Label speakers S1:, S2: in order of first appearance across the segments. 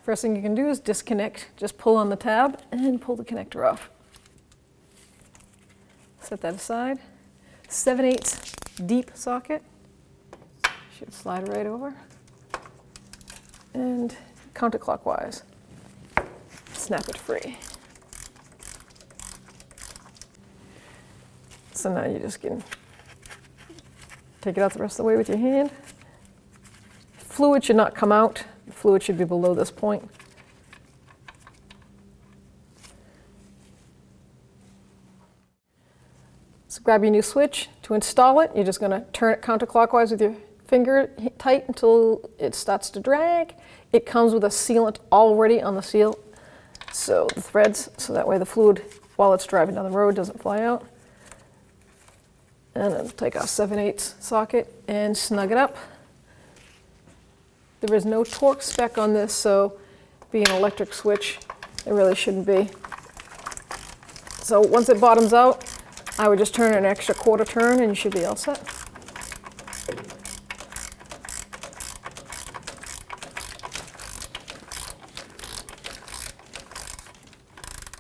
S1: First thing you can do is disconnect. Just pull on the tab and pull the connector off. Set that aside. 7/8 deep socket. Should slide right over. And counterclockwise. Snap it free. So now you just can take it out the rest of the way with your hand. Fluid should not come out. The fluid should be below this point. So grab your new switch. To install it, you're just going to turn it counterclockwise with your finger tight until it starts to drag. It comes with a sealant already on the seal, so the threads, so that way the fluid, while it's driving down the road, doesn't fly out. And then take our 7/8 socket and snug it up. There is no torque spec on this, so being an electric switch, it really shouldn't be. So once it bottoms out, I would just turn an extra quarter turn and you should be all set.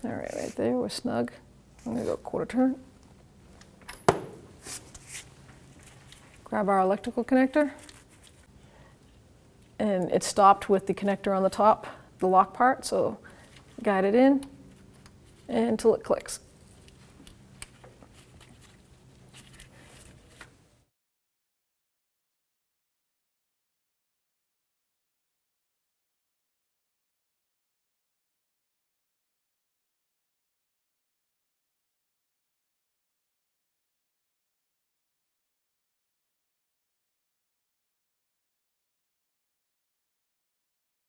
S1: All right there, we're snug. I'm gonna go quarter turn. Grab our electrical connector. And it stopped with the connector on the top, the lock part, so guide it in until it clicks.